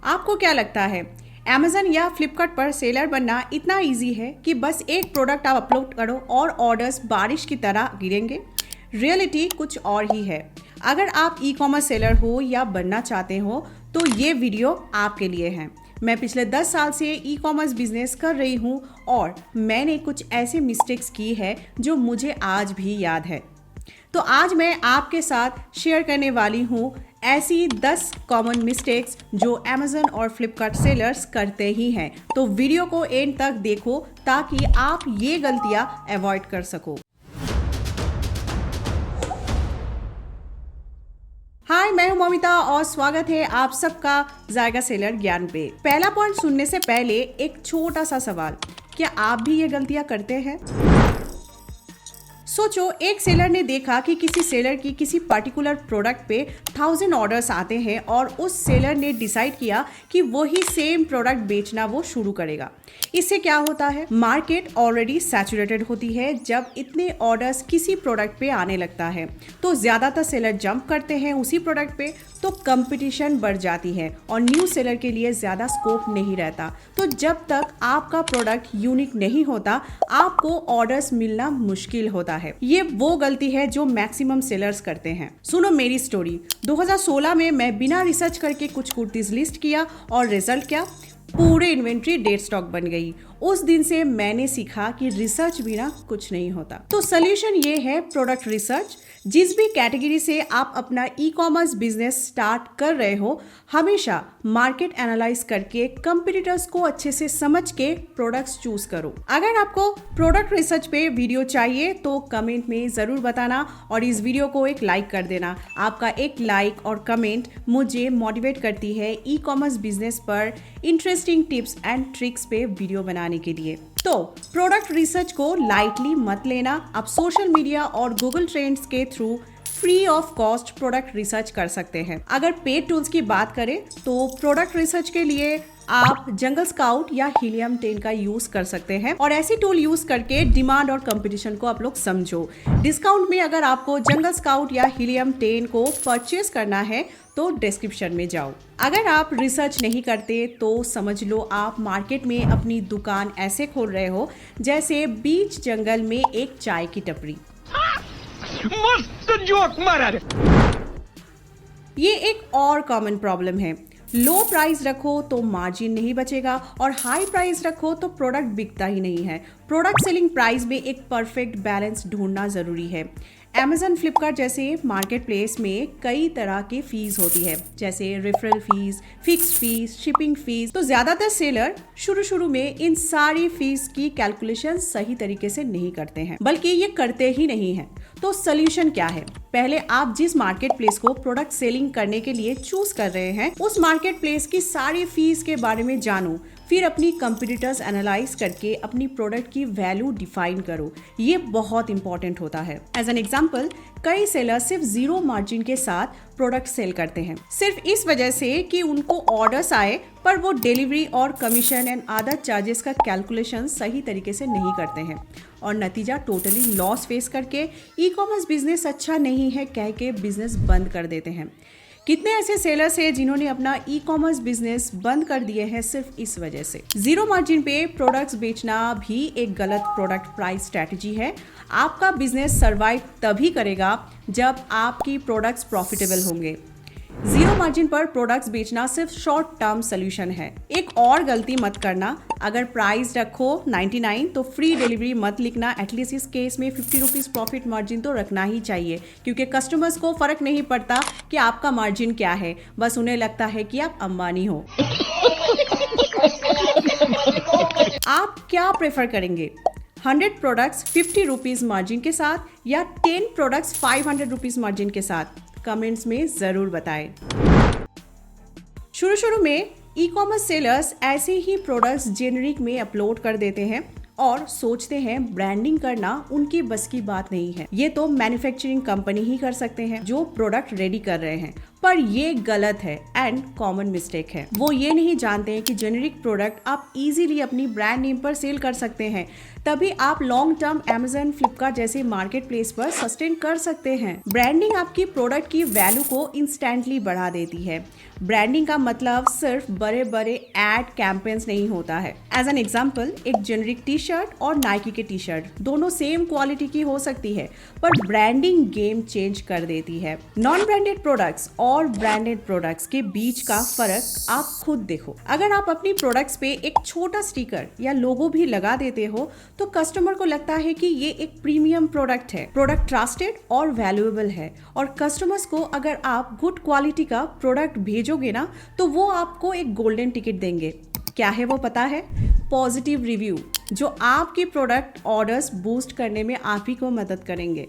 आपको क्या लगता है Amazon या Flipkart पर सेलर बनना इतना इजी है कि बस एक प्रोडक्ट आप अपलोड करो और ऑर्डर्स बारिश की तरह गिरेंगे? रियलिटी कुछ और ही है। अगर आप ई कॉमर्स सेलर हो या बनना चाहते हो तो ये वीडियो आपके लिए है। मैं पिछले 10 साल से ई कॉमर्स बिजनेस कर रही हूँ और मैंने कुछ ऐसे मिस्टेक्स की है जो मुझे आज भी याद है। तो आज मैं आपके साथ शेयर करने वाली हूँ ऐसी 10 कॉमन मिस्टेक्स जो Amazon और Flipkart सेलर्स करते ही हैं। तो वीडियो को एंड तक देखो ताकि आप ये गलतियां अवॉइड कर सको। हाय, मैं हूं ममिता और स्वागत है आप सबका जायका सेलर ज्ञान पे। पहला पॉइंट सुनने से पहले एक छोटा सा सवाल, क्या आप भी ये गलतियां करते हैं? सोचो, एक सेलर ने देखा कि किसी सेलर की किसी पर्टिकुलर प्रोडक्ट पे 1000 ऑर्डर्स आते हैं और उस सेलर ने डिसाइड किया कि वही सेम प्रोडक्ट बेचना वो शुरू करेगा। इससे क्या होता है, मार्केट ऑलरेडी सैचुरेटेड होती है। जब इतने ऑर्डर्स किसी प्रोडक्ट पे आने लगता है तो ज़्यादातर सेलर जंप करते हैं उसी प्रोडक्ट पे, तो कंपटीशन बढ़ जाती है और न्यू सेलर के लिए ज़्यादा स्कोप नहीं रहता। तो जब तक आपका प्रोडक्ट यूनिक नहीं होता आपको ऑर्डर्स मिलना मुश्किल होता है। ये वो गलती है जो मैक्सिमम सेलर्स करते हैं। सुनो मेरी स्टोरी। 2016 में मैं बिना रिसर्च करके कुछ कुर्तीज लिस्ट किया और रिजल्ट क्या, पूरे इन्वेंट्री डेड स्टॉक बन गई। उस दिन से मैंने सीखा कि रिसर्च बिना कुछ नहीं होता। तो सोल्यूशन ये है प्रोडक्ट रिसर्च। जिस भी कैटेगरी से आप अपना ई कॉमर्स बिजनेस स्टार्ट कर रहे हो, हमेशा मार्केट एनालाइज करके कंपटीटर्स को अच्छे से समझ के प्रोडक्ट्स चूज करो। अगर आपको प्रोडक्ट रिसर्च पे वीडियो चाहिए तो कमेंट में जरूर बताना और इस वीडियो को एक लाइक कर देना। आपका एक लाइक और कमेंट मुझे मोटिवेट करती है ई कॉमर्स बिजनेस पर इंटरेस्टिंग टिप्स एंड ट्रिक्स पे वीडियो बनाने के लिए। तो प्रोडक्ट रिसर्च को लाइटली मत लेना। आप सोशल मीडिया और गूगल ट्रेंड्स के through free of cost product research कर सकते हैं। अगर पेड टूल्स की बात करें तो प्रोडक्ट रिसर्च के लिए आप जंगल स्काउट या हीलियम 10 का यूज कर सकते हैं और ऐसी टूल यूज करके डिमांड और कंपटीशन को आप लोग समझो। डिस्काउंट में अगर आपको जंगल स्काउट या हीलियम 10 को परचेज करना है तो डिस्क्रिप्शन में जाओ। अगर आप रिसर्च नहीं करते तो समझ लो आप मार्केट में अपनी दुकान ऐसे खोल रहे हो जैसे बीच जंगल में एक चाय की टपरी। मस्त जोक मारा रे। ये एक और कॉमन प्रॉब्लम है। लो प्राइस रखो तो मार्जिन नहीं बचेगा और हाई प्राइस रखो तो प्रोडक्ट बिकता ही नहीं है। प्रोडक्ट सेलिंग प्राइस में एक परफेक्ट बैलेंस ढूंढना जरूरी है। Amazon, Flipkart जैसे मार्केट प्लेस में कई तरह की फीस होती है, जैसे referral fees, fixed fees, shipping fees. तो ज्यादातर सेलर शुरू में इन सारी फीस की कैलकुलेशन सही तरीके से नहीं करते हैं, बल्कि ये करते ही नहीं हैं। तो सोल्यूशन क्या है? पहले आप जिस मार्केट प्लेस को प्रोडक्ट सेलिंग करने के लिए चूज कर रहे हैं उस मार्केट प्लेस की सारी फीस के बारे में जानो। फिर अपनी कंपटीटर्स एनालाइज करके अपनी प्रोडक्ट की वैल्यू डिफाइन करो। ये बहुत इंपॉर्टेंट होता है। एज एन एग्जांपल, कई सेलर सिर्फ 0 मार्जिन के साथ प्रोडक्ट सेल करते हैं, सिर्फ इस वजह से कि उनको ऑर्डर्स आए, पर वो डिलीवरी और कमीशन एंड अदर चार्जेस का कैलकुलेशन सही तरीके से नहीं करते हैं और नतीजा टोटली लॉस फेस करके ई कॉमर्स बिजनेस अच्छा नहीं है कह के बिजनेस बंद कर देते हैं। कितने ऐसे सेलर्स हैं जिन्होंने अपना ई कॉमर्स बिजनेस बंद कर दिए हैं सिर्फ इस वजह से। 0 मार्जिन पे प्रोडक्ट्स बेचना भी एक गलत प्रोडक्ट प्राइस स्ट्रैटेजी है। आपका बिजनेस सर्वाइव तभी करेगा जब आपकी प्रोडक्ट्स प्रॉफिटेबल होंगे। 0 मार्जिन पर प्रोडक्ट्स बेचना सिर्फ शॉर्ट टर्म सोल्यूशन है। एक और गलती मत करना, अगर प्राइस रखो 99 तो फ्री डिलीवरी मत लिखना। एटलीस्ट इस केस में 50 रुपीज प्रॉफिट मार्जिन तो रखना ही चाहिए, क्योंकि कस्टमर्स को फर्क नहीं पड़ता कि आपका मार्जिन क्या है, बस उन्हें लगता है कि आप अंबानी हो। आप क्या प्रेफर करेंगे, 100 प्रोडक्ट्स 50 रुपीज मार्जिन के साथ या 10 प्रोडक्ट्स 500 रुपीज मार्जिन के साथ? कमेंट्स में जरूर बताएं। शुरू में ई कॉमर्स सेलर्स ऐसे ही प्रोडक्ट्स जेनरिक में अपलोड कर देते हैं और सोचते हैं ब्रांडिंग करना उनकी बस की बात नहीं है, ये तो मैन्युफैक्चरिंग कंपनी ही कर सकते हैं जो प्रोडक्ट रेडी कर रहे हैं। पर ये गलत है एंड कॉमन मिस्टेक है। वो ये नहीं जानते हैं कि जेनेरिक प्रोडक्ट आप इजीली अपनी ब्रांड नेम पर सेल कर सकते हैं, तभी आप लॉन्ग टर्म Amazon, फ्लिपकार्ट जैसे मार्केट प्लेस पर सस्टेन कर सकते हैं। ब्रांडिंग आपकी प्रोडक्ट की वैल्यू को इंस्टेंटली बढ़ा देती है। ब्रांडिंग का मतलब सिर्फ बड़े बड़े एड कैंपेन्स नहीं होता है। एज एन एग्जाम्पल, एक जेनेरिक टी शर्ट और नाइकी के टी शर्ट दोनों सेम क्वालिटी की हो सकती है, पर ब्रांडिंग गेम चेंज कर देती है। नॉन ब्रांडेड प्रोडक्ट्स और ब्रांडेड प्रोडक्ट्स के बीच का फर्क आप खुद देखो। अगर आप अपनी प्रोडक्ट्स पे एक छोटा स्टिकर या लोगो भी लगा देते हो तो कस्टमर को लगता है कि ये एक प्रीमियम प्रोडक्ट है, प्रोडक्ट ट्रस्टेड और वैल्यूएबल है। और कस्टमर्स को अगर आप गुड क्वालिटी का प्रोडक्ट भेजोगे ना, तो वो आपको एक गोल्डन टिकट देंगे। क्या है वो पता है? पॉजिटिव रिव्यू, जो आपकी प्रोडक्ट ऑर्डर्स बूस्ट करने में आप ही को मदद करेंगे।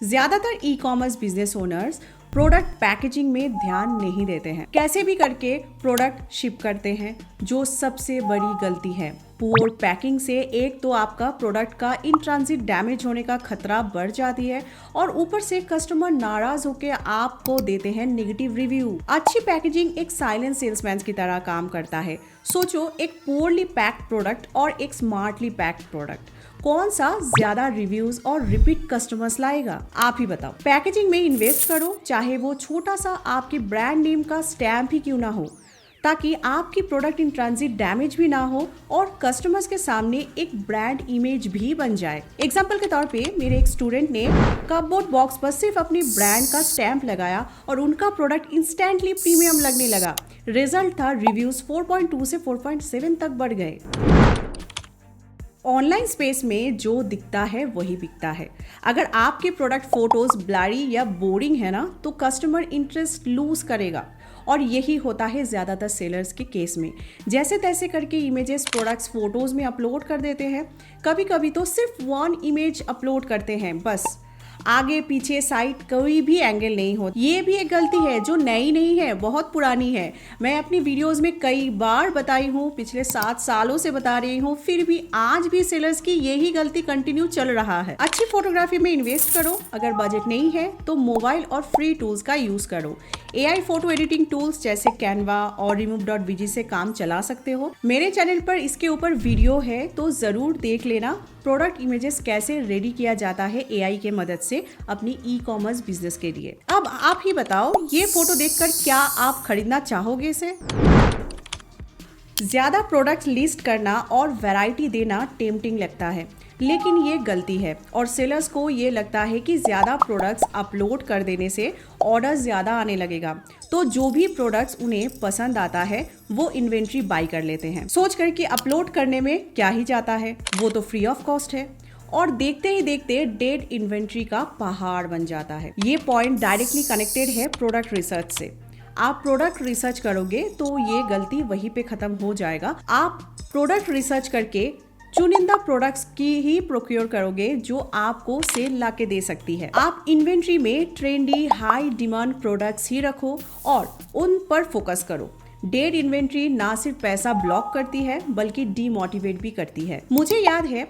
ज्यादातर e commerce business owners product packaging में ध्यान नहीं देते हैं। कैसे भी करके प्रोडक्ट शिप करते हैं, जो सबसे बड़ी गलती है। पुअर पैकिंग से एक तो आपका प्रोडक्ट का इन ट्रांजिट डैमेज होने का खतरा बढ़ जाती है और ऊपर से कस्टमर नाराज होकर आपको देते हैं नेगेटिव रिव्यू। अच्छी पैकेजिंग एक साइलेंट सेल्समैन की तरह काम करता है। सोचो, एक पुअरली पैक्ड प्रोडक्ट और एक स्मार्टली पैक्ड प्रोडक्ट, कौन सा ज्यादा रिव्यूज और रिपीट कस्टमर्स लाएगा? आप ही बताओ। पैकेजिंग में इन्वेस्ट करो, चाहे वो छोटा सा आपके ब्रांड नेम का स्टैम्प ही क्यों ना हो, ताकि आपकी प्रोडक्ट इन ट्रांजिट डैमेज भी ना हो और कस्टमर्स के सामने एक ब्रांड इमेज भी बन जाए। एग्जाम्पल के तौर पे मेरे एक स्टूडेंट ने कपबोर्ड बॉक्स पर सिर्फ अपनी ब्रांड का स्टैम्प लगाया और उनका प्रोडक्ट इंस्टेंटली प्रीमियम लगने लगा। रिजल्ट था रिव्यूज 4.2 से 4.7 तक बढ़ गए। ऑनलाइन स्पेस में जो दिखता है वही बिकता है। अगर आपके प्रोडक्ट फोटोज ब्लरी या बोरिंग है ना, तो कस्टमर इंटरेस्ट लूज करेगा। और यही होता है ज़्यादातर सेलर्स के केस में। जैसे तैसे करके इमेजेस प्रोडक्ट्स फोटोज़ में अपलोड कर देते हैं। कभी कभी तो सिर्फ वन इमेज अपलोड करते हैं, बस आगे पीछे साइड कोई भी एंगल नहीं हो। ये भी एक गलती है जो नई नहीं है, बहुत पुरानी है। मैं अपनी वीडियोस में कई बार बताई हूँ, पिछले 7 सालों से बता रही हूँ, फिर भी आज भी सेलर्स की यही गलती कंटिन्यू चल रहा है। अच्छी फोटोग्राफी में इन्वेस्ट करो। अगर बजट नहीं है तो मोबाइल और फ्री टूल्स का यूज करो। AI फोटो एडिटिंग टूल्स जैसे कैनवा और remove.bg से काम चला सकते हो। मेरे चैनल पर इसके ऊपर वीडियो है, तो जरूर देख लेना। प्रोडक्ट इमेजेस कैसे रेडी किया जाता है AI के मदद से अपनी ई कॉमर्स बिजनेस के लिए। अब आप ही बताओ, ये फोटो देखकर क्या आप खरीदना चाहोगे इसे? ज्यादा प्रोडक्ट लिस्ट करना और वैरायटी देना टेम्पटिंग लगता है, लेकिन ये गलती है और सेलर्स को ये लगता है कि ज़्यादा प्रोडक्ट्स अपलोड कर देने से ऑर्डर ज़्यादा आने लगेगा, तो जो भी प्रोडक्ट्स उन्हें पसंद आता है वो इन्वेंट्री बाई कर लेते हैं, सोच कर कि अपलोड करने में क्या ही जाता है, वो तो फ्री ऑफ कॉस्ट है। और देखते ही देखते डेड इन्वेंट्री का पहाड़ बन जाता है। ये पॉइंट डायरेक्टली कनेक्टेड है प्रोडक्ट रिसर्च से। आप प्रोडक्ट रिसर्च करोगे तो ये गलती वहीं पे खत्म हो जाएगा। आप प्रोडक्ट रिसर्च करके चुनिंदा प्रोडक्ट्स की ही प्रोक्योर करोगे जो आपको सेल ला के दे सकती है। आप इन्वेंट्री में ट्रेंडी हाई डिमांड प्रोडक्ट्स ही रखो और उन पर फोकस करो। डेड इन्वेंट्री ना सिर्फ पैसा ब्लॉक करती है बल्कि डीमोटिवेट भी करती है। मुझे याद है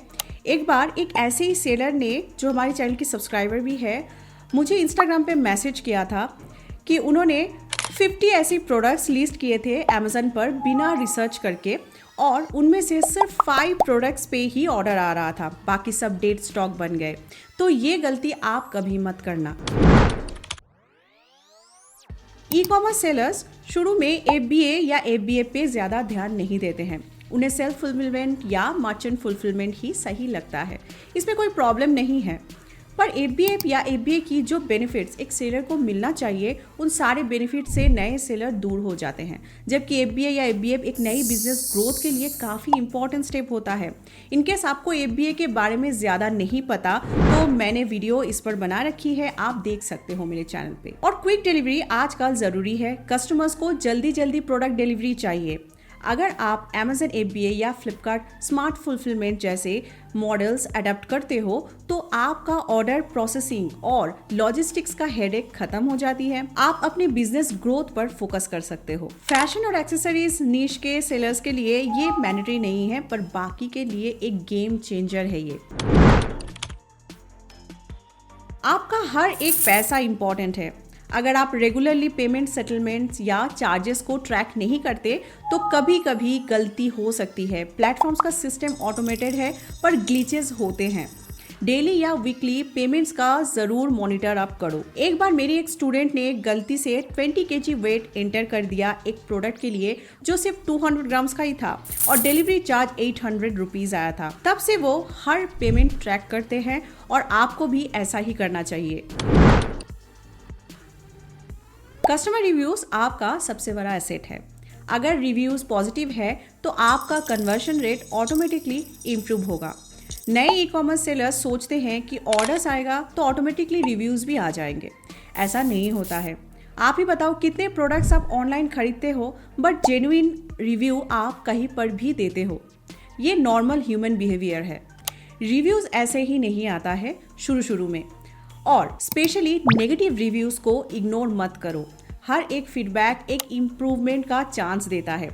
एक बार एक ऐसे ही सेलर ने, जो हमारे चैनल की सब्सक्राइबर भी है, मुझे इंस्टाग्राम पे मैसेज किया था कि उन्होंने 50 ऐसी प्रोडक्ट्स लिस्ट किए थे Amazon पर बिना रिसर्च करके, और उनमें से सिर्फ 5 प्रोडक्ट्स पे ही ऑर्डर आ रहा था, बाकी सब डेड स्टॉक बन गए। तो ये गलती आप कभी मत करना। ई कॉमर्स सेलर्स शुरू में FBA या FBA पे ज़्यादा ध्यान नहीं देते हैं। उन्हें सेल्फ फुलफिलमेंट या मर्चेंट फुलफिलमेंट ही सही लगता है, इसमें कोई प्रॉब्लम नहीं है। पर FBA या FBA की जो बेनिफिट्स एक सेलर को मिलना चाहिए, उन सारे बेनिफिट से नए सेलर दूर हो जाते हैं। जबकि FBA या FBA एक नई बिजनेस ग्रोथ के लिए काफ़ी इंपॉर्टेंट स्टेप होता है। इनकेस आपको FBA के बारे में ज़्यादा नहीं पता तो मैंने वीडियो इस पर बना रखी है, आप देख सकते हो मेरे चैनल पे। और क्विक डिलीवरी आजकल ज़रूरी है। कस्टमर्स को जल्दी जल्दी प्रोडक्ट डिलीवरी चाहिए। अगर आप Amazon FBA या फ्लिपकार्ट स्मार्ट फुलफिलमेंट जैसे मॉडल्स अडेप्ट करते हो तो आपका ऑर्डर प्रोसेसिंग और लॉजिस्टिक्स का हेडेक खत्म हो जाती है। आप अपने बिजनेस ग्रोथ पर फोकस कर सकते हो। फैशन और एक्सेसरीज नीश के सेलर्स के लिए ये मैंडेटरी नहीं है, पर बाकी के लिए एक गेम चेंजर है ये। आपका हर एक पैसा इंपॉर्टेंट है। अगर आप रेगुलरली पेमेंट सेटलमेंट्स या चार्जेस को ट्रैक नहीं करते तो कभी कभी गलती हो सकती है। प्लेटफॉर्म्स का सिस्टम ऑटोमेटेड है पर ग्लिचेस होते हैं। डेली या वीकली पेमेंट्स का ज़रूर मॉनिटर अप करो। एक बार मेरी एक स्टूडेंट ने गलती से 20 kg वेट एंटर कर दिया एक प्रोडक्ट के लिए जो सिर्फ 200 ग्राम्स का ही था और डिलीवरी चार्ज 800 रुपीज़ आया था। तब से वो हर पेमेंट ट्रैक करते हैं और आपको भी ऐसा ही करना चाहिए। कस्टमर रिव्यूज़ आपका सबसे बड़ा एसेट है। अगर रिव्यूज़ पॉजिटिव है तो आपका कन्वर्शन रेट ऑटोमेटिकली इम्प्रूव होगा। नए ई कॉमर्स सेलर्स सोचते हैं कि ऑर्डर्स आएगा तो ऑटोमेटिकली रिव्यूज़ भी आ जाएंगे। ऐसा नहीं होता है। आप ही बताओ कितने प्रोडक्ट्स आप ऑनलाइन खरीदते हो बट जेन्युइन रिव्यू आप कहीं पर भी देते हो। ये नॉर्मल ह्यूमन बिहेवियर है। रिव्यूज़ ऐसे ही नहीं आता है शुरू में, और स्पेशली नेगेटिव रिव्यूज़ को इग्नोर मत करो। हर एक फीडबैक एक इम्प्रूवमेंट का चांस देता है।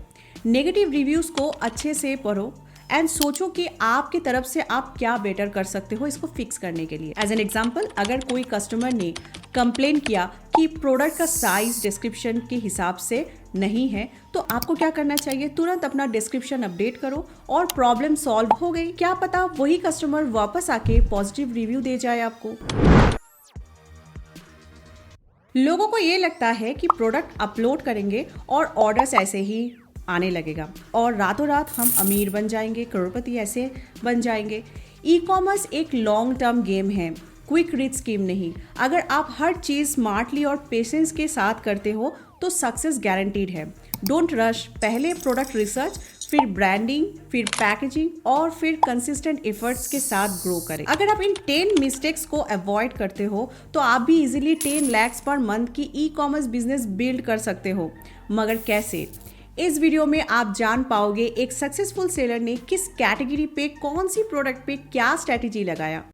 नेगेटिव रिव्यूज़ को अच्छे से पढ़ो एंड सोचो कि आपकी तरफ से आप क्या बेटर कर सकते हो इसको फिक्स करने के लिए। एज एन एग्जाम्पल, अगर कोई कस्टमर ने कंप्लेन किया कि प्रोडक्ट का साइज डिस्क्रिप्शन के हिसाब से नहीं है तो आपको क्या करना चाहिए? तुरंत अपना डिस्क्रिप्शन अपडेट करो और प्रॉब्लम सॉल्व हो गई। क्या पता वही कस्टमर वापस आके पॉजिटिव रिव्यू दे जाए आपको। लोगों को ये लगता है कि प्रोडक्ट अपलोड करेंगे और ऑर्डर्स ऐसे ही आने लगेगा और रातों रात हम अमीर बन जाएंगे, करोड़पति ऐसे बन जाएंगे। ई कॉमर्स एक लॉन्ग टर्म गेम है, क्विक रिच स्कीम नहीं। अगर आप हर चीज़ स्मार्टली और पेशेंस के साथ करते हो तो सक्सेस गारंटीड है। Don't rush. पहले प्रोडक्ट रिसर्च, फिर ब्रांडिंग, फिर पैकेजिंग और फिर कंसिस्टेंट एफर्ट्स के साथ ग्रो करें। अगर आप इन 10 मिस्टेक्स को अवॉइड करते हो तो आप भी इजीली 10 लाख पर मंथ की ई कॉमर्स बिजनेस बिल्ड कर सकते हो। मगर कैसे? इस वीडियो में आप जान पाओगे एक सक्सेसफुल सेलर ने किस कैटेगरी पे, कौन सी प्रोडक्ट पे क्या स्ट्रैटेजी लगाया।